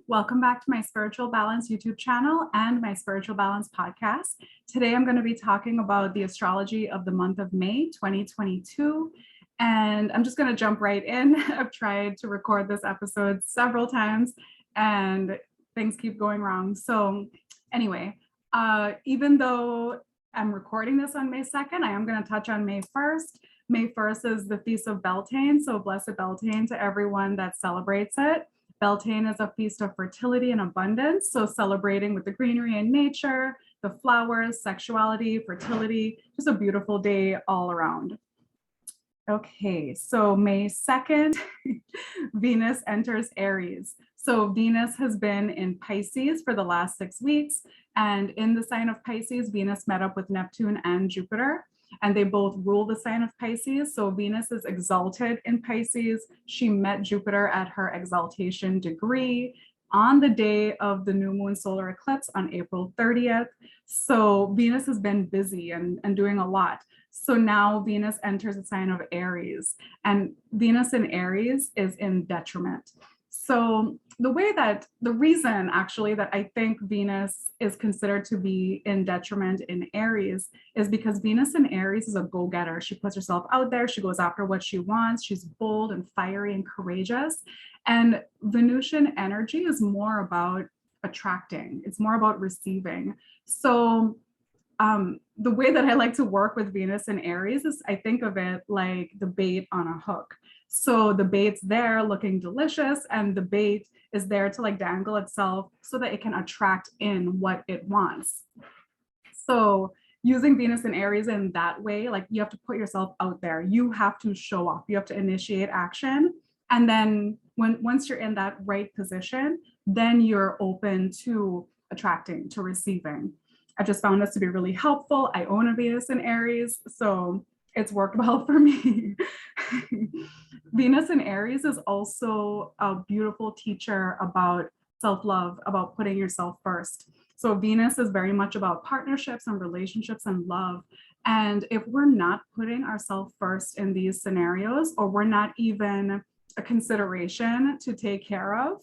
Welcome back to my Spiritual Balance YouTube channel and my Spiritual Balance podcast. Today I'm going to be talking about the astrology of the month of May 2022. And I'm just going to jump right in. I've tried to record this episode several times and things keep going wrong. So anyway, even though I'm recording this on May 2nd, I am going to touch on May 1st. May 1st is the Feast of Beltane. So blessed Beltane to everyone that celebrates it. Beltane is a feast of fertility and abundance. So celebrating with the greenery and nature, the flowers, sexuality, fertility, just a beautiful day all around. Okay, so May 2nd, Venus enters Aries. So Venus has been in Pisces for the last 6 weeks. And in the sign of Pisces, Venus met up with Neptune and Jupiter, and they both rule the sign of Pisces. So Venus is exalted in Pisces. She met Jupiter at her exaltation degree on the day of the new moon solar eclipse on April 30th. So Venus has been busy and doing a lot. So now Venus enters the sign of Aries, and Venus in Aries is in detriment. So the reason actually that I think Venus is considered to be in detriment in Aries is because Venus in Aries is a go-getter. She puts herself out there. She goes after what she wants. She's bold and fiery and courageous. And Venusian energy is more about attracting. It's more about receiving. So the way that I like to work with Venus in Aries is I think of it like the bait on a hook. So the bait's there looking delicious, and the bait is there to like dangle itself so that it can attract in what it wants. So using Venus in Aries in that way, like you have to put yourself out there. You have to show up. You have to initiate action. And then once you're in that right position, then you're open to attracting, to receiving. I just found this to be really helpful. I own a Venus in Aries, so it's worked well for me. Venus in Aries is also a beautiful teacher about self-love, about putting yourself first. So Venus is very much about partnerships and relationships and love. And if we're not putting ourselves first in these scenarios, or we're not even a consideration to take care of,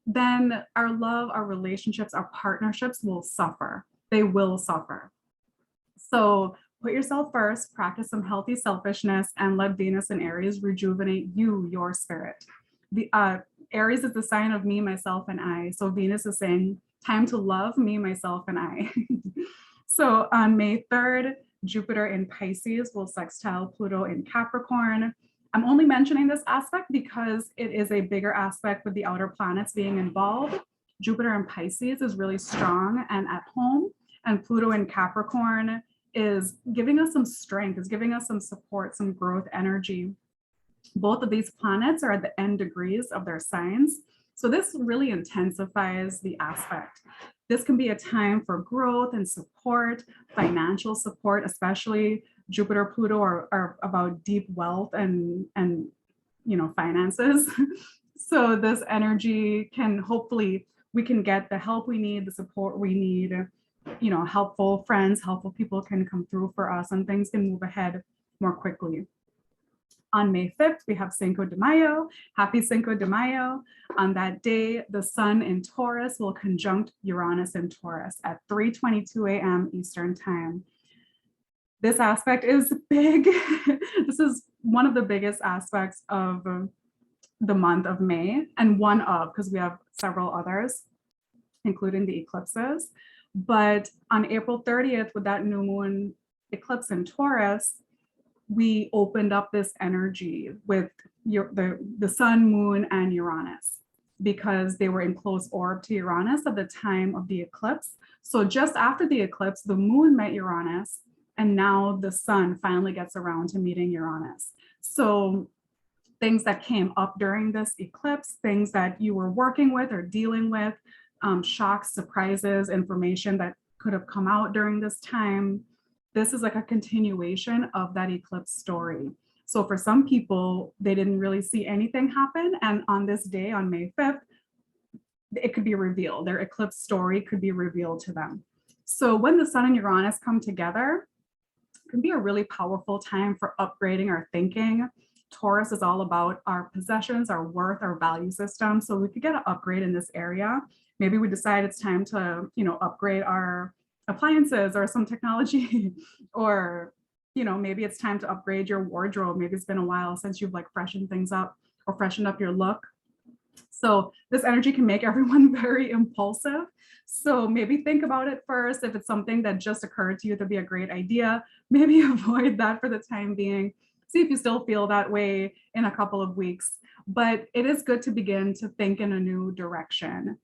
then our love, our relationships, our partnerships will suffer. They will suffer. So put yourself first, practice some healthy selfishness, and let Venus and Aries rejuvenate you, your spirit. The Aries is the sign of me, myself, and I. So Venus is saying, time to love me, myself, and I. So on May 3rd, Jupiter in Pisces will sextile Pluto in Capricorn. I'm only mentioning this aspect because it is a bigger aspect with the outer planets being involved. Jupiter in Pisces is really strong and at home, and Pluto in Capricorn is giving us some strength, is giving us some support, some growth energy. Both of these planets are at the end degrees of their signs. So this really intensifies the aspect. This can be a time for growth and support, financial support, especially Jupiter, Pluto are about deep wealth and finances. So this energy can hopefully, we can get the help we need, the support we need, helpful friends, helpful people can come through for us, and things can move ahead more quickly. On May 5th, we have Cinco de Mayo. Happy Cinco de Mayo. On that day, the sun in Taurus will conjunct Uranus in Taurus at 3:22 a.m. Eastern Time. This aspect is big. This is one of the biggest aspects of the month of May, and one of, because we have several others, including the eclipses. But on April 30th, with that new moon eclipse in Taurus, we opened up this energy with the sun, moon, and Uranus, because they were in close orb to Uranus at the time of the eclipse. So just after the eclipse, the moon met Uranus, and now the sun finally gets around to meeting Uranus. So things that came up during this eclipse, things that you were working with or dealing with, shocks, surprises, information that could have come out during this time. This is like a continuation of that eclipse story. So for some people, they didn't really see anything happen. And on this day, on May 5th, it could be revealed. Their eclipse story could be revealed to them. So when the sun and Uranus come together, it can be a really powerful time for upgrading our thinking, Taurus is all about our possessions, our worth, our value system. So we could get an upgrade in this area. Maybe we decide it's time to, upgrade our appliances or some technology, or, maybe it's time to upgrade your wardrobe. Maybe it's been a while since you've like freshened things up or freshened up your look. So this energy can make everyone very impulsive. So maybe think about it first. If it's something that just occurred to you to be a great idea, maybe avoid that for the time being. See if you still feel that way in a couple of weeks. But it is good to begin to think in a new direction.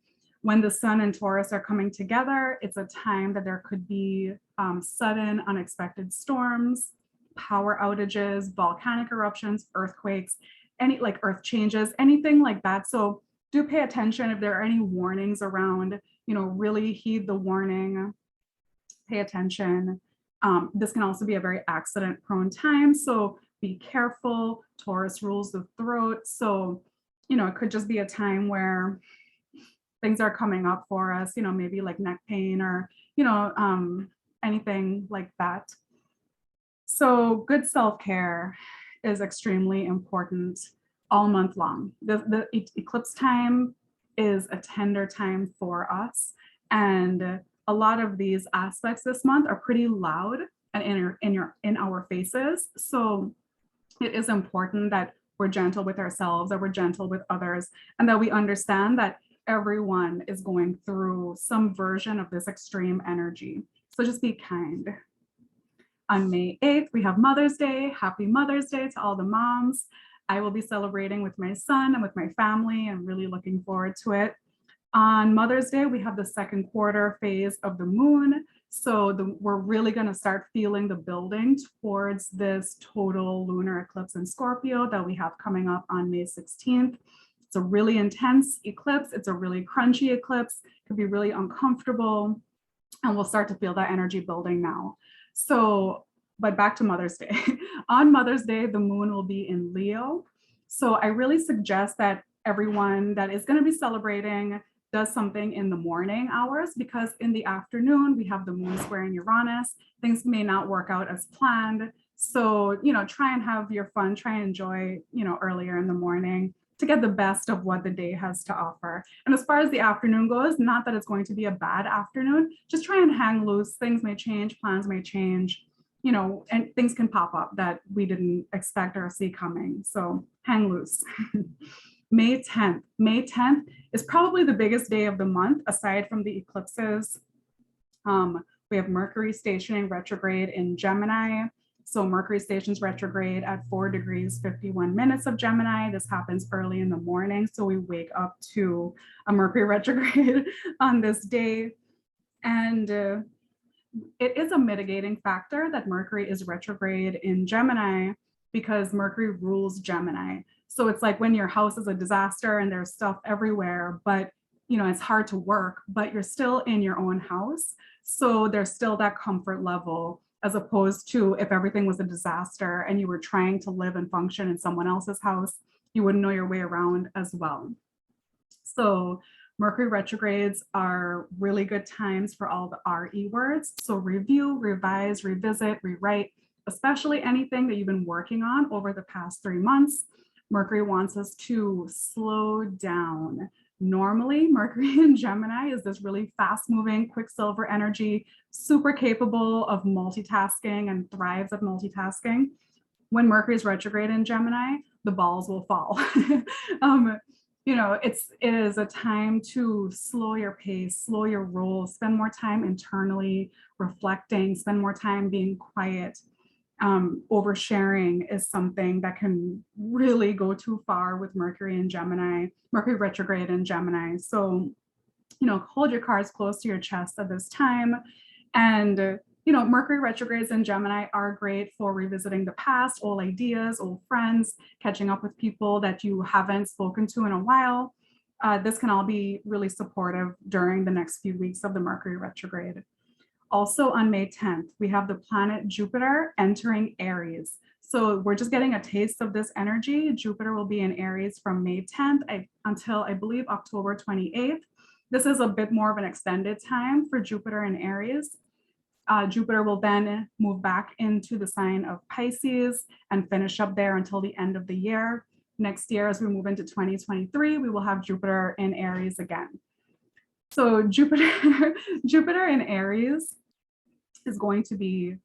When the Sun and Taurus are coming together, it's a time that there could be sudden, unexpected storms, power outages, volcanic eruptions, earthquakes, any like earth changes, anything like that. So do pay attention if there are any warnings around, really heed the warning, pay attention. This can also be a very accident prone time. So be careful. Taurus rules the throat. So, it could just be a time where things are coming up for us, maybe like neck pain or, anything like that. So good self-care is extremely important all month long. The eclipse time is a tender time for us. And a lot of these aspects this month are pretty loud and in our faces. So it is important that we're gentle with ourselves, that we're gentle with others, and that we understand that everyone is going through some version of this extreme energy. So just be kind. On May 8th, we have Mother's Day. Happy Mother's Day to all the moms. I will be celebrating with my son and with my family. I'm really looking forward to it. On Mother's Day, we have the second quarter phase of the moon. So we're really going to start feeling the building towards this total lunar eclipse in Scorpio that we have coming up on May 16th. It's a really intense eclipse. It's a really crunchy eclipse. It could be really uncomfortable. And we'll start to feel that energy building now. So, but back to Mother's Day. On Mother's Day, the moon will be in Leo. So I really suggest that everyone that is going to be celebrating does something in the morning hours, because in the afternoon, we have the moon squaring Uranus. Things may not work out as planned. So, try and have your fun, try and enjoy, earlier in the morning to get the best of what the day has to offer. And as far as the afternoon goes, not that it's going to be a bad afternoon, just try and hang loose. Things may change, plans may change, and things can pop up that we didn't expect or see coming. So hang loose. May 10th. May 10th is probably the biggest day of the month, aside from the eclipses. We have Mercury stationing retrograde in Gemini. So Mercury stations retrograde at 4 degrees 51 minutes of Gemini. This happens early in the morning. So we wake up to a Mercury retrograde on this day. And it is a mitigating factor that Mercury is retrograde in Gemini, because Mercury rules Gemini. So it's like when your house is a disaster and there's stuff everywhere, but it's hard to work, but you're still in your own house. So there's still that comfort level, as opposed to if everything was a disaster and you were trying to live and function in someone else's house, you wouldn't know your way around as well. So Mercury retrogrades are really good times for all the RE words. So review, revise, revisit, rewrite, especially anything that you've been working on over the past 3 months. Mercury wants us to slow down. Normally, Mercury in Gemini is this really fast-moving, quicksilver energy, super capable of multitasking and thrives at multitasking. When Mercury is retrograde in Gemini, the balls will fall. It is a time to slow your pace, slow your roll, spend more time internally reflecting, spend more time being quiet. Oversharing is something that can really go too far with Mercury in Gemini, Mercury retrograde in Gemini. So, hold your cards close to your chest at this time. And, Mercury retrogrades in Gemini are great for revisiting the past, old ideas, old friends, catching up with people that you haven't spoken to in a while. This can all be really supportive during the next few weeks of the Mercury retrograde. Also on May 10th, we have the planet Jupiter entering Aries. So we're just getting a taste of this energy. Jupiter will be in Aries from May 10th until I believe October 28th. This is a bit more of an extended time for Jupiter in Aries. Jupiter will then move back into the sign of Pisces and finish up there until the end of the year. Next year, as we move into 2023, we will have Jupiter in Aries again. So Jupiter in Aries is going to be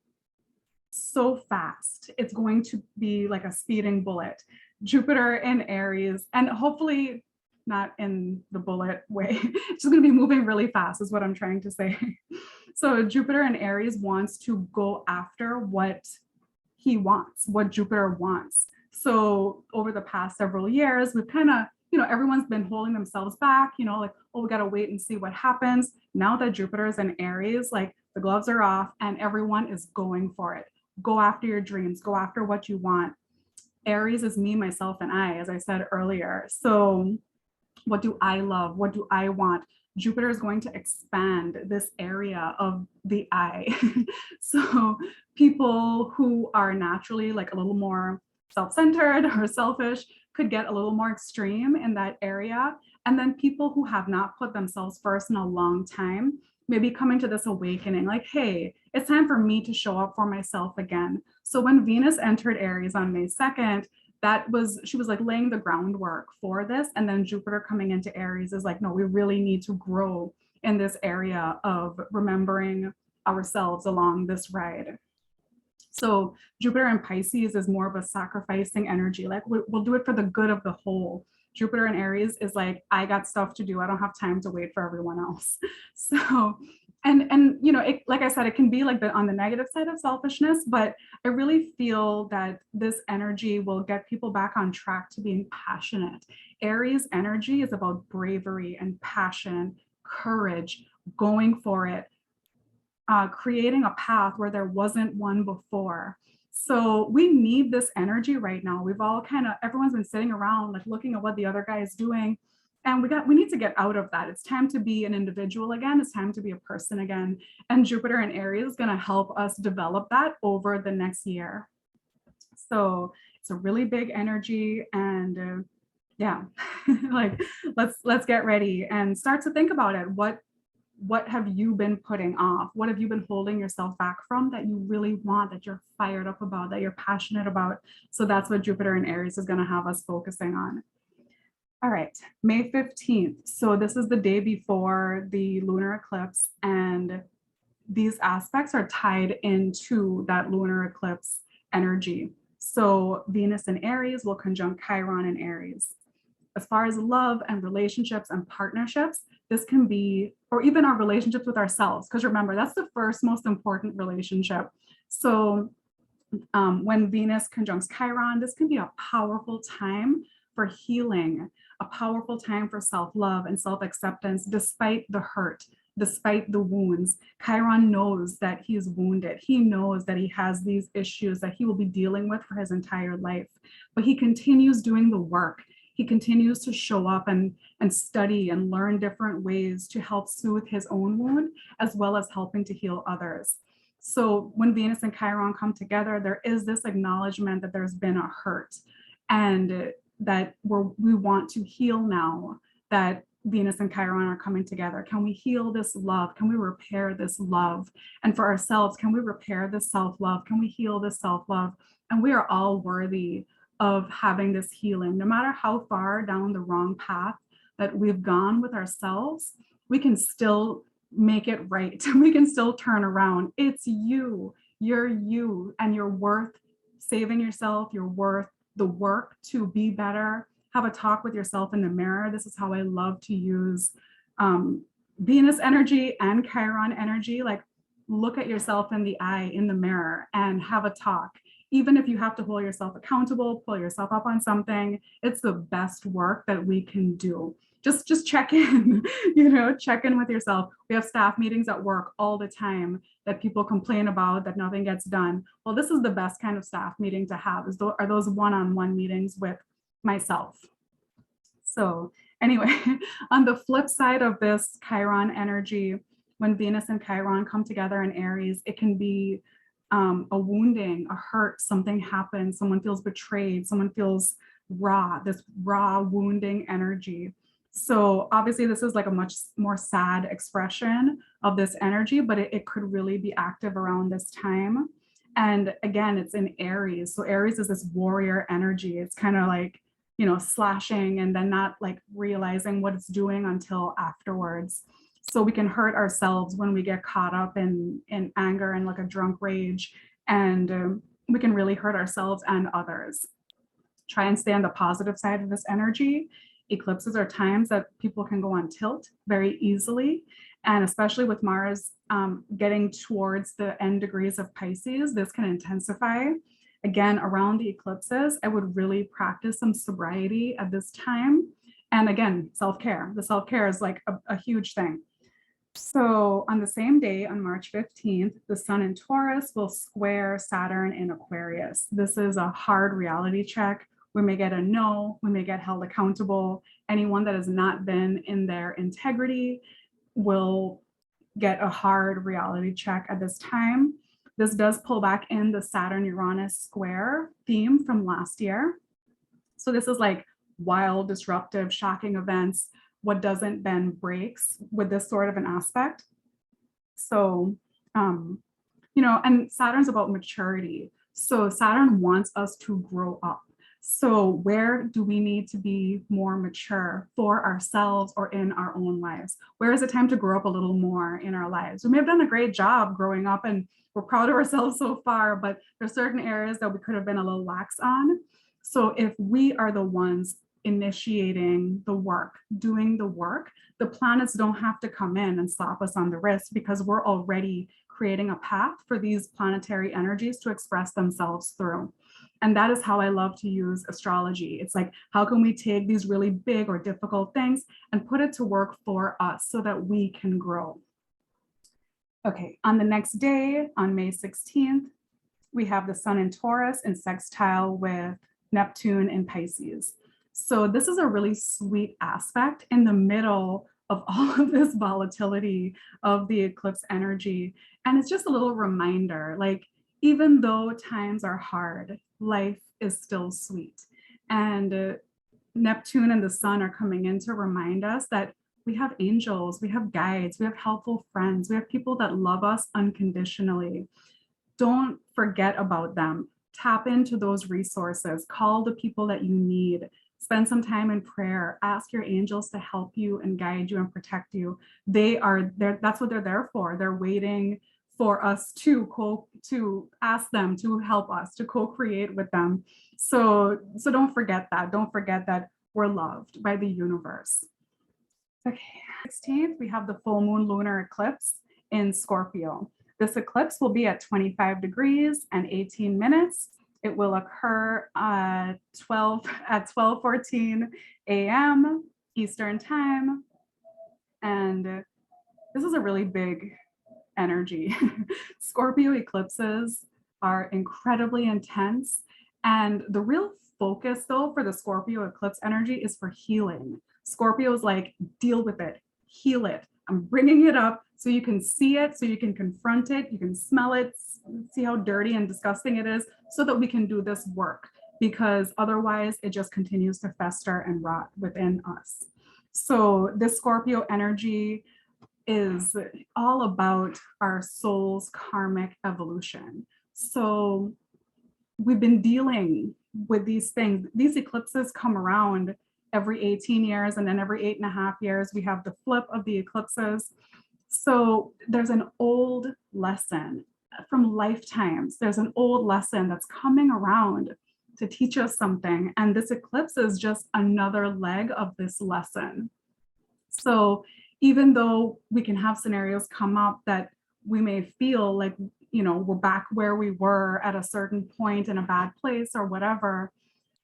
so fast. It's going to be like a speeding bullet. Jupiter in Aries, and hopefully not in the bullet way. It's just going to be moving really fast is what I'm trying to say. So Jupiter in Aries wants to go after what he wants, what Jupiter wants. So over the past several years, we've kind of, everyone's been holding themselves back, like, oh, we got to wait and see what happens. Now that Jupiter is in Aries, like the gloves are off and everyone is going for it. Go after your dreams, go after what you want. Aries is me, myself, and I, as I said earlier. So what do I love? What do I want? Jupiter is going to expand this area of the I. So people who are naturally like a little more self-centered or selfish could get a little more extreme in that area. And then people who have not put themselves first in a long time, maybe coming to this awakening, like, hey, it's time for me to show up for myself again. So when Venus entered Aries on May 2nd, she was like laying the groundwork for this. And then Jupiter coming into Aries is like, no, we really need to grow in this area of remembering ourselves along this ride. So Jupiter in Pisces is more of a sacrificing energy. Like we'll do it for the good of the whole. Jupiter in Aries is like, I got stuff to do. I don't have time to wait for everyone else. So, and like I said, it can be like on the negative side of selfishness, but I really feel that this energy will get people back on track to being passionate. Aries energy is about bravery and passion, courage, going for it, creating a path where there wasn't one before. So we need this energy right now. We've all everyone's been sitting around like looking at what the other guy is doing. And we need to get out of that. It's time to be an individual again. It's time to be a person again. And Jupiter in Aries is going to help us develop that over the next year. So it's a really big energy, and yeah, like let's get ready and start to think about it. What have you been putting off? What have you been holding yourself back from that you really want, that you're fired up about, that you're passionate about? So that's what Jupiter in Aries is going to have us focusing on. All right, May 15th. So this is the day before the lunar eclipse, and these aspects are tied into that lunar eclipse energy. So Venus in Aries will conjunct Chiron in Aries. As far as love and relationships and partnerships, this can be, or even our relationships with ourselves, because remember, that's the first most important relationship. So when Venus conjuncts Chiron, this can be a powerful time for healing, a powerful time for self-love and self-acceptance, despite the hurt, despite the wounds. Chiron knows that he is wounded. He knows that he has these issues that he will be dealing with for his entire life, but he continues doing the work. He continues to show up and study and learn different ways to help soothe his own wound, as well as helping to heal others. So when Venus and Chiron come together, there is this acknowledgement that there's been a hurt, and that we want to heal now that Venus and Chiron are coming together. Can we heal this love? Can we repair this love? And for ourselves, can we repair this self-love? Can we heal this self-love? And we are all worthy of having this healing. No matter how far down the wrong path that we've gone with ourselves, we can still make it right. We can still turn around. It's you, you're you, and you're worth saving yourself. You're worth the work to be better. Have a talk with yourself in the mirror. This is how I love to use Venus energy and Chiron energy. Like, look at yourself in the eye, in the mirror, and have a talk. Even if you have to hold yourself accountable, pull yourself up on something, it's the best work that we can do. Just check in, check in with yourself. We have staff meetings at work all the time that people complain about that nothing gets done. Well, this is the best kind of staff meeting to have, are those one-on-one meetings with myself. So anyway, on the flip side of this Chiron energy, when Venus and Chiron come together in Aries, it can be a wounding, a hurt, something happens, someone feels betrayed, someone feels raw, this raw wounding energy. So obviously this is like a much more sad expression of this energy, but it could really be active around this time. And again, it's in Aries. So Aries is this warrior energy. It's kind of like, slashing and then not like realizing what it's doing until afterwards. So we can hurt ourselves when we get caught up in anger and like a drunk rage. And we can really hurt ourselves and others. Try and stay on the positive side of this energy. Eclipses are times that people can go on tilt very easily. And especially with Mars getting towards the end degrees of Pisces, this can intensify. Again, around the eclipses, I would really practice some sobriety at this time. And again, self-care. The self-care is like a huge thing. So on the same day, on March 15th, the Sun in Taurus will square Saturn in Aquarius. This is a hard reality check. We may get a no, we may get held accountable. Anyone that has not been in their integrity will get a hard reality check at this time. This does pull back in the Saturn-Uranus square theme from last year. So this is like wild, disruptive, shocking events. What doesn't bend breaks with this sort of an aspect. So, and Saturn's about maturity. So Saturn wants us to grow up. So where do we need to be more mature for ourselves or in our own lives? Where is it time to grow up a little more in our lives? We may have done a great job growing up and we're proud of ourselves so far, but there's certain areas that we could have been a little lax on. So if we are the ones initiating the work, doing the work, the planets don't have to come in and slap us on the wrist because we're already creating a path for these planetary energies to express themselves through. And that is how I love to use astrology. It's like, how can we take these really big or difficult things and put it to work for us so that we can grow? Okay, on the next day, on May 16th, we have the Sun in Taurus in sextile with Neptune in Pisces. So this is a really sweet aspect in the middle of all of this volatility of the eclipse energy. And it's just a little reminder, like, even though times are hard, life is still sweet. And Neptune and the Sun are coming in to remind us that we have angels, we have guides, we have helpful friends, we have people that love us unconditionally. Don't forget about them. Tap into those resources, call the people that you need, spend some time in prayer, ask your angels to help you and guide you and protect you. They are there, that's what they're there for. They're waiting for us to ask them to help us, to co-create with them. So don't forget that. Don't forget that we're loved by the universe. Okay, 16th, we have the full moon lunar eclipse in Scorpio. This eclipse will be at 25 degrees and 18 minutes. It will occur at 12:14 a.m. Eastern time. And this is a really big energy. Scorpio eclipses are incredibly intense. And the real focus though for the Scorpio eclipse energy is for healing. Scorpio is like, deal with it, heal it. I'm bringing it up so you can see it, so you can confront it, you can smell it, see how dirty and disgusting it is, so that we can do this work, because otherwise it just continues to fester and rot within us. So this Scorpio energy is all about our soul's karmic evolution. So we've been dealing with these things. These eclipses come around every 18 years, and then every 8.5 years, we have the flip of the eclipses. So there's an old lesson from lifetimes. There's an old lesson that's coming around to teach us something. And this eclipse is just another leg of this lesson. So even though we can have scenarios come up that we may feel like, we're back where we were at a certain point in a bad place or whatever,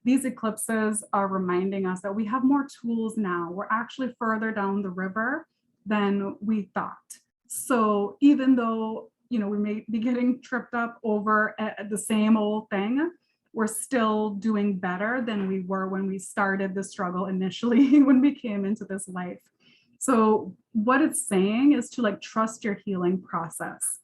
these eclipses are reminding us that we have more tools now. We're actually further down the river than we thought. So even though, we may be getting tripped up over the same old thing, we're still doing better than we were when we started the struggle initially, when we came into this life. So what it's saying is to trust your healing process.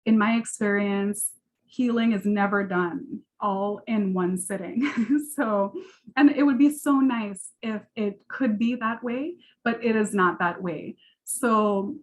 In my experience, healing is never done all in one sitting. So, and it would be so nice if it could be that way, but it is not that way. So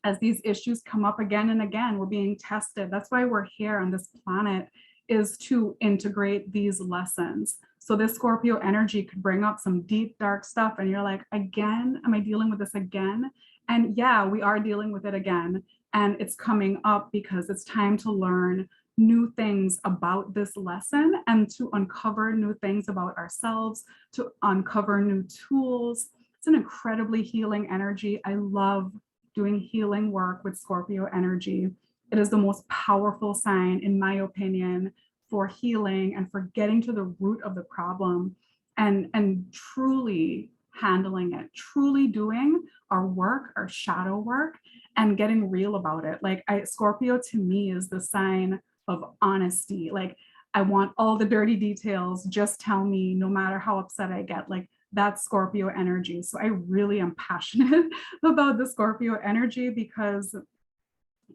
as these issues come up again and again, we're being tested. That's why we're here on this planet, is to integrate these lessons. So this Scorpio energy could bring up some deep, dark stuff. And you're like, again, am I dealing with this again? And yeah, we are dealing with it again. And it's coming up because it's time to learn new things about this lesson and to uncover new things about ourselves, to uncover new tools. It's an incredibly healing energy. I love doing healing work with Scorpio energy. It is the most powerful sign, in my opinion, for healing and for getting to the root of the problem and truly handling it, truly doing our work, our shadow work, and getting real about it. Like Scorpio to me is the sign of honesty. Like I want all the dirty details, just tell me, no matter how upset I get. Like that's Scorpio energy. So I really am passionate about the Scorpio energy because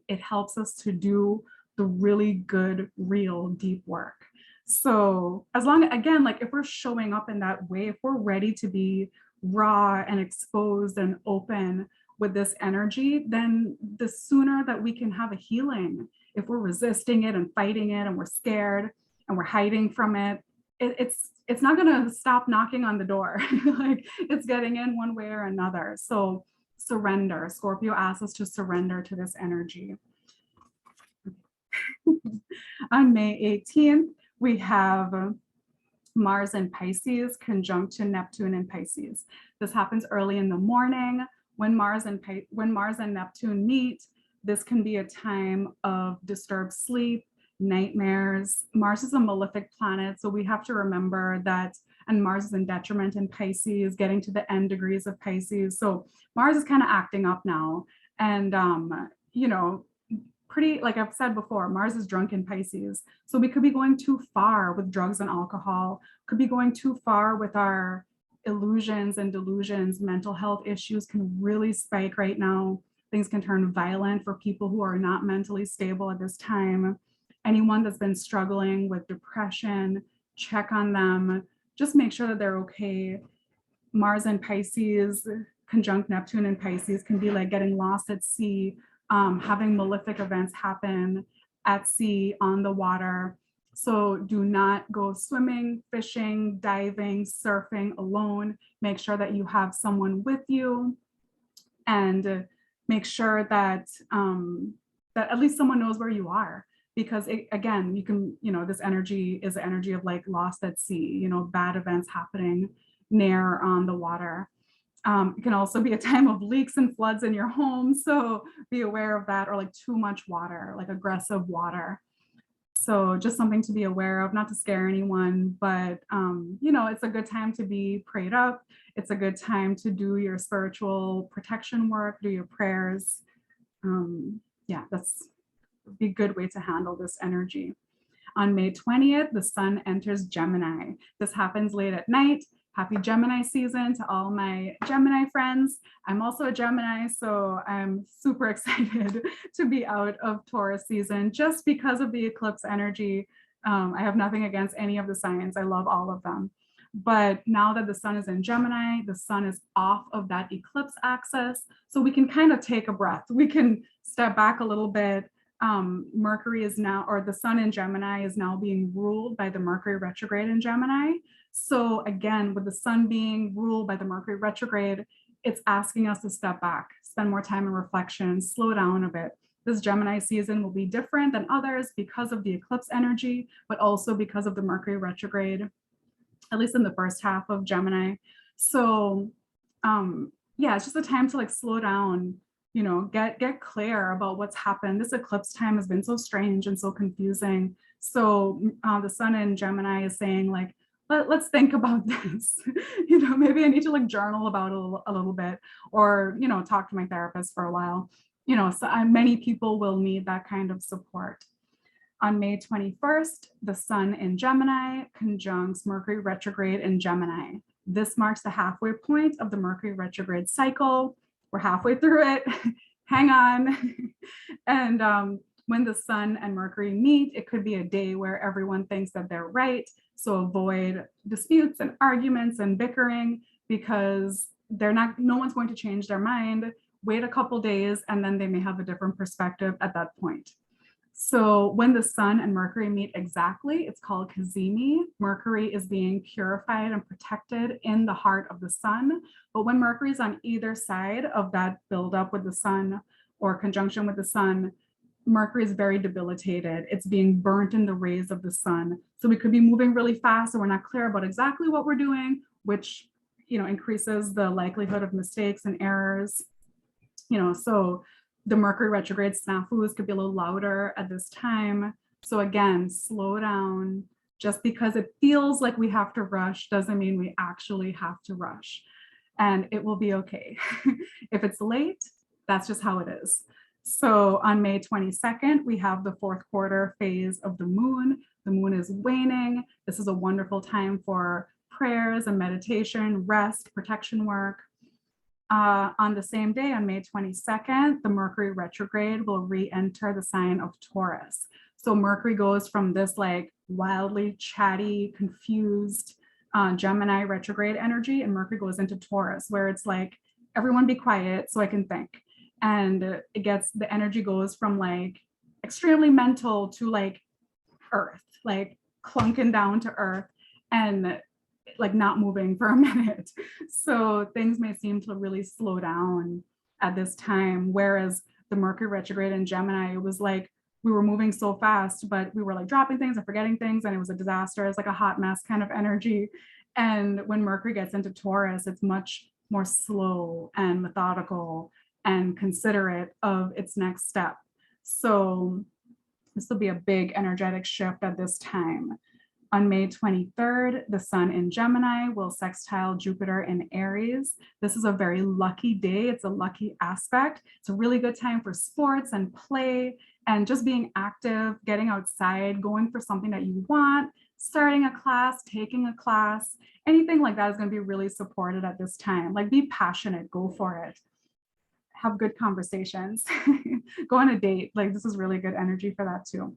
it helps us to do the really good, real, deep work. So as long, again, like if we're showing up in that way, if we're ready to be raw and exposed and open with this energy, then the sooner that we can have a healing. If we're resisting it and fighting it and we're scared and we're hiding from it, it's not going to stop knocking on the door. Like it's getting in one way or another. So surrender. Scorpio asks us to surrender to this energy. On May 18th, we have Mars in Pisces conjunct Neptune in Pisces. This happens early in the morning. When Mars and Neptune meet, this can be a time of disturbed sleep, nightmares. Mars is a malefic planet, so we have to remember that, and Mars is in detriment in Pisces, getting to the end degrees of Pisces. So Mars is kind of acting up now. And, you know, pretty, like I've said before, Mars is drunk in Pisces. So we could be going too far with drugs and alcohol, could be going too far with our illusions and delusions. Mental health issues can really spike right now. Things can turn violent for people who are not mentally stable at this time. Anyone that's been struggling with depression, check on them. Just make sure that they're okay. Mars in Pisces, conjunct Neptune in Pisces, can be like getting lost at sea, having malefic events happen at sea, on the water. So do not go swimming, fishing, diving, surfing alone. Make sure that you have someone with you, and make sure that that at least someone knows where you are. Because again, you can, you know, this energy is the energy of like lost at sea, you know, bad events happening near on the water. It can also be a time of leaks and floods in your home. So be aware of that, or like too much water, like aggressive water. So just something to be aware of, not to scare anyone, but you know, it's a good time to be prayed up. It's a good time to do your spiritual protection work, do your prayers. Yeah, that's be a good way to handle this energy. On May 20th, the sun enters Gemini. This happens late at night. Happy Gemini season to all my Gemini friends. I'm also a Gemini, so I'm super excited to be out of Taurus season just because of the eclipse energy. I have nothing against any of the signs. I love all of them. But now that the sun is in Gemini, the sun is off of that eclipse axis. So we can kind of take a breath. We can step back a little bit. Mercury is now, or the sun in Gemini is now being ruled by the Mercury retrograde in Gemini. So again, with the sun being ruled by the Mercury retrograde, it's asking us to step back, spend more time in reflection, slow down a bit. This Gemini season will be different than others because of the eclipse energy, but also because of the Mercury retrograde, at least in the first half of Gemini. So yeah, it's just a time to like slow down, you know, get clear about what's happened. This eclipse time has been so strange and so confusing. So the sun in Gemini is saying like, let's think about this. You know, maybe I need to like journal about it a little bit, or, you know, talk to my therapist for a while. You know, so many people will need that kind of support. On May 21st, the sun in Gemini conjuncts Mercury retrograde in Gemini. This marks the halfway point of the Mercury retrograde cycle. We're halfway through it. Hang on. And When the sun and Mercury meet, it could be a day where everyone thinks that they're right. So avoid disputes and arguments and bickering, because no one's going to change their mind. Wait a couple days and then they may have a different perspective at that point. So when the sun and Mercury meet exactly, it's called cazimi. Mercury is being purified and protected in the heart of the sun. But when Mercury is on either side of that buildup with the sun or conjunction with the sun, Mercury is very debilitated. It's being burnt in the rays of the sun. So we could be moving really fast and we're not clear about exactly what we're doing, which, increases the likelihood of mistakes and errors. So the Mercury retrograde snafus could be a little louder at this time. So again, slow down. Just because it feels like we have to rush doesn't mean we actually have to rush. And it will be okay. If it's late, that's just how it is. So on May 22nd, we have the fourth quarter phase of the moon. The moon is waning. This is a wonderful time for prayers and meditation, rest, protection work. On the same day, on May 22nd, the Mercury retrograde will re-enter the sign of Taurus. So Mercury goes from this like wildly chatty, confused Gemini retrograde energy, and Mercury goes into Taurus, where it's like, everyone be quiet so I can think. And the energy goes from like extremely mental to like earth, like clunking down to earth and like not moving for a minute. So things may seem to really slow down at this time. Whereas the Mercury retrograde in Gemini, it was like we were moving so fast, but we were like dropping things and forgetting things, and it was a disaster. It's like a hot mess kind of energy. And when Mercury gets into Taurus, it's much more slow and methodical and considerate of its next step. So this will be a big energetic shift at this time. On May 23rd, the sun in Gemini will sextile Jupiter in Aries. This is a very lucky day. It's a lucky aspect. It's a really good time for sports and play and just being active, getting outside, going for something that you want, starting a class, taking a class, anything like that is going to be really supported at this time. Like, be passionate, go for it. Have good conversations, go on a date. Like, this is really good energy for that too.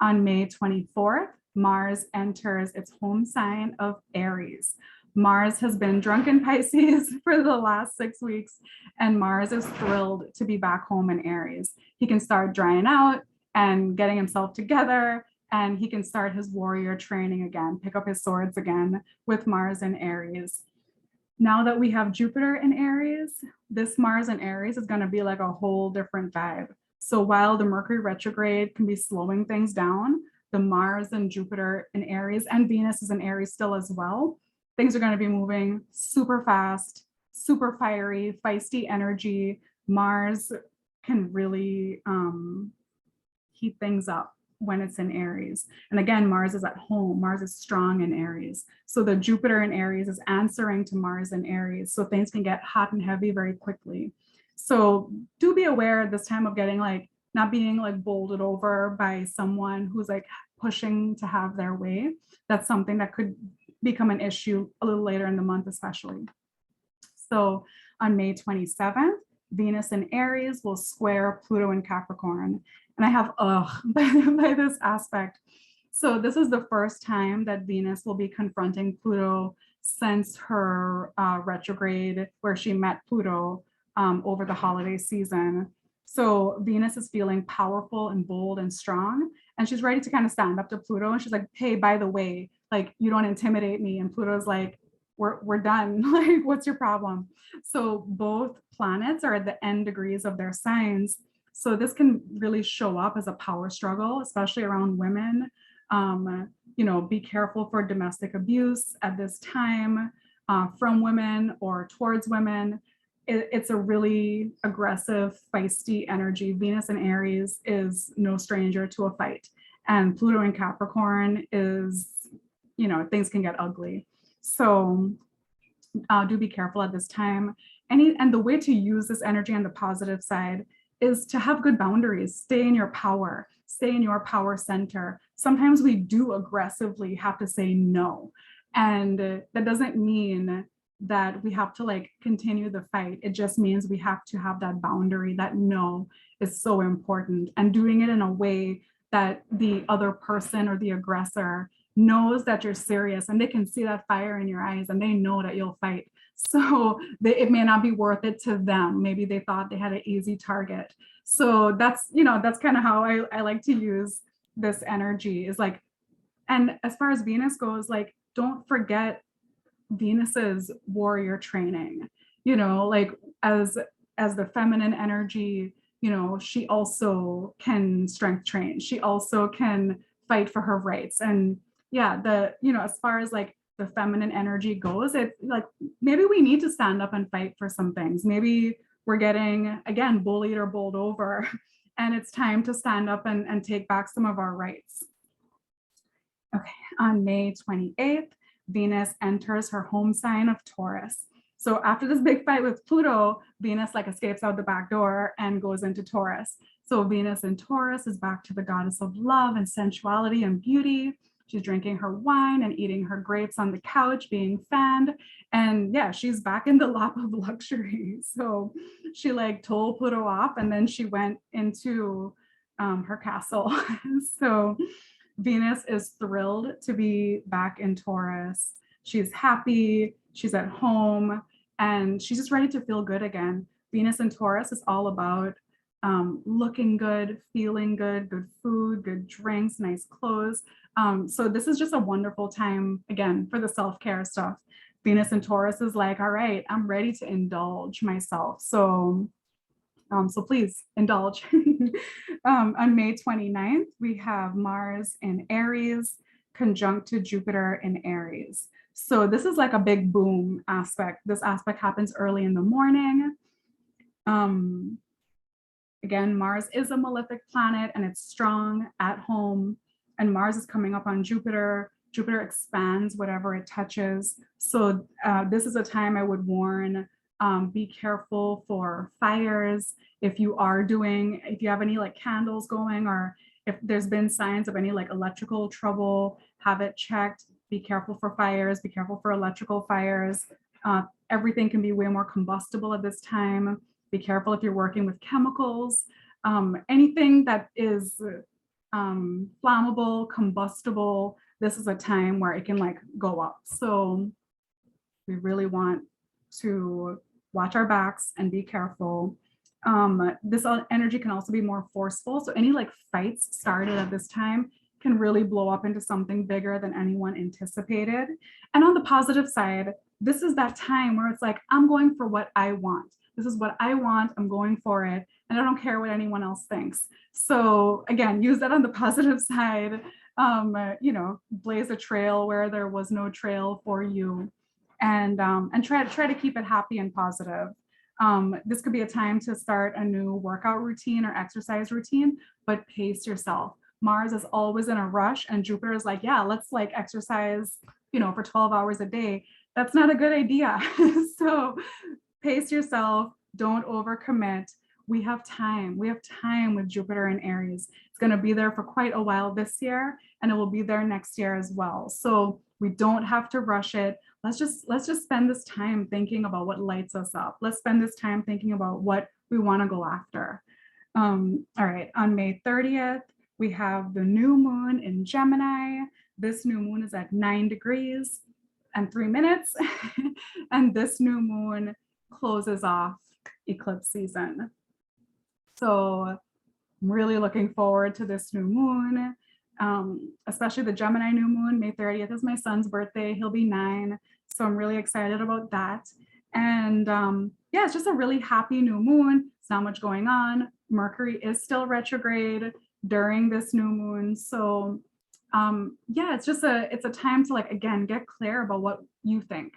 On May 24th, Mars enters its home sign of Aries. Mars has been drunk in Pisces for the last 6 weeks, and Mars is thrilled to be back home in Aries. He can start drying out and getting himself together, and he can start his warrior training again, pick up his swords again with Mars in Aries. Now that we have Jupiter in Aries, this Mars in Aries is going to be like a whole different vibe. So while the Mercury retrograde can be slowing things down, the Mars and Jupiter in Aries, and Venus is in Aries still as well, things are going to be moving super fast, super fiery, feisty energy. Mars can really heat things up when it's in Aries. And again, Mars is at home. Mars is strong in Aries. So the Jupiter in Aries is answering to Mars in Aries. So things can get hot and heavy very quickly. So do be aware this time of getting like, not being like bowled over by someone who's like pushing to have their way. That's something that could become an issue a little later in the month, especially. So on May 27th, Venus in Aries will square Pluto in Capricorn. And I have by this aspect. So this is the first time that Venus will be confronting Pluto since her retrograde, where she met Pluto over the holiday season. So Venus is feeling powerful and bold and strong, and she's ready to kind of stand up to Pluto. And she's like, hey, by the way, like, you don't intimidate me. And Pluto's like, we're done. Like, what's your problem? So both planets are at the end degrees of their signs. So this can really show up as a power struggle, especially around women. Be careful for domestic abuse at this time from women or towards women. It's a really aggressive, feisty energy. Venus in Aries is no stranger to a fight. And Pluto in Capricorn is, things can get ugly. So do be careful at this time. And the way to use this energy on the positive side is to have good boundaries, stay in your power, stay in your power center. Sometimes we do aggressively have to say no. And that doesn't mean that we have to like continue the fight. It just means we have to have that boundary. That no is so important, and doing it in a way that the other person or the aggressor knows that you're serious, and they can see that fire in your eyes, and they know that you'll fight. So it may not be worth it to them. Maybe they thought they had an easy target. So that's, that's kind of how I like to use this energy, is like, and as far as Venus goes, like, don't forget Venus's warrior training, like as the feminine energy, she also can strength train. She also can fight for her rights. And yeah, as far as like the feminine energy goes, it's like maybe we need to stand up and fight for some things. Maybe we're getting, again, bullied or bowled over, and it's time to stand up and take back some of our rights. Okay, on May 28th, Venus enters her home sign of Taurus. So after this big fight with Pluto, Venus like escapes out the back door and goes into Taurus. So Venus in Taurus is back to the goddess of love and sensuality and beauty. She's drinking her wine and eating her grapes on the couch, being fanned. And yeah, she's back in the lap of luxury. So she like told Pluto off, and then she went into her castle. So Venus is thrilled to be back in Taurus. She's happy, she's at home, and she's just ready to feel good again. Venus in Taurus is all about looking good, feeling good, good food, good drinks, nice clothes. So this is just a wonderful time, again, for the self-care stuff. Venus in Taurus is like, all right, I'm ready to indulge myself. So please indulge. On May 29th, we have Mars in Aries conjunct to Jupiter in Aries. So this is like a big boom aspect. This aspect happens early in the morning. Again, Mars is a malefic planet, and it's strong at home. And Mars is coming up on Jupiter. Jupiter expands whatever it touches. So this is a time I would warn, be careful for fires. If you have any like candles going, or if there's been signs of any like electrical trouble, have it checked. Be careful for fires, be careful for electrical fires. Everything can be way more combustible at this time. Be careful if you're working with chemicals. Anything that is flammable, combustible, this is a time where it can like go up. So we really want to watch our backs and be careful. This energy can also be more forceful. So any like fights started at this time can really blow up into something bigger than anyone anticipated. And on the positive side, this is that time where it's like, I'm going for what I want. This is what I want, I'm going for it, and I don't care what anyone else thinks. So again, use that on the positive side. Blaze a trail where there was no trail for you, and try to keep it happy and positive. This could be a time to start a new workout routine or exercise routine, but pace yourself. Mars is always in a rush, and Jupiter is like, yeah, let's like exercise, for 12 hours a day. That's not a good idea. So pace yourself, don't overcommit. We have time. We have time with Jupiter in Aries. It's going to be there for quite a while this year, and it will be there next year as well. So we don't have to rush it. Let's just spend this time thinking about what lights us up. Let's spend this time thinking about what we want to go after. All right, on May 30th, we have the new moon in Gemini. This new moon is at 9 degrees and 3 minutes. And this new moon closes off eclipse season. So I'm really looking forward to this new moon, especially the Gemini new moon. May 30th is my son's birthday. He'll be 9. So I'm really excited about that. And yeah, it's just a really happy new moon. It's not much going on. Mercury is still retrograde during this new moon. So yeah, it's a time to like, again, get clear about what you think.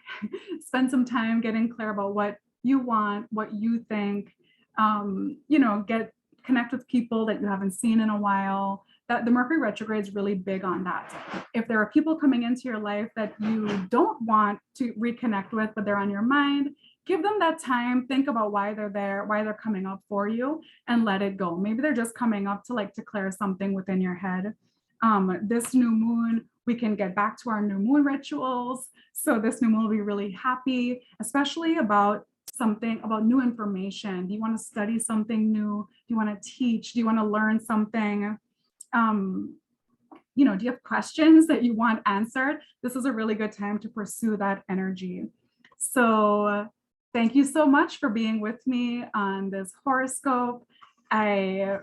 Spend some time getting clear about what you want, what you think, connect with people that you haven't seen in a while. That the Mercury retrograde is really big on that. If there are people coming into your life that you don't want to reconnect with, but they're on your mind, give them that time, think about why they're there, why they're coming up for you, and let it go. Maybe they're just coming up to clear something within your head. This new moon we can get back to our new moon rituals. So this new moon will be really happy, especially about something, about new information. Do you want to study something new? Do you want to teach? Do you want to learn something? Do you have questions that you want answered? This is a really good time to pursue that energy. So thank you so much for being with me on this horoscope. I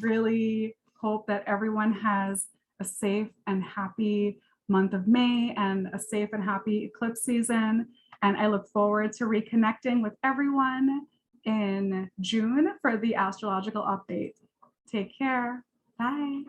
really hope that everyone has a safe and happy month of May and a safe and happy eclipse season. And I look forward to reconnecting with everyone in June for the astrological update. Take care. Bye.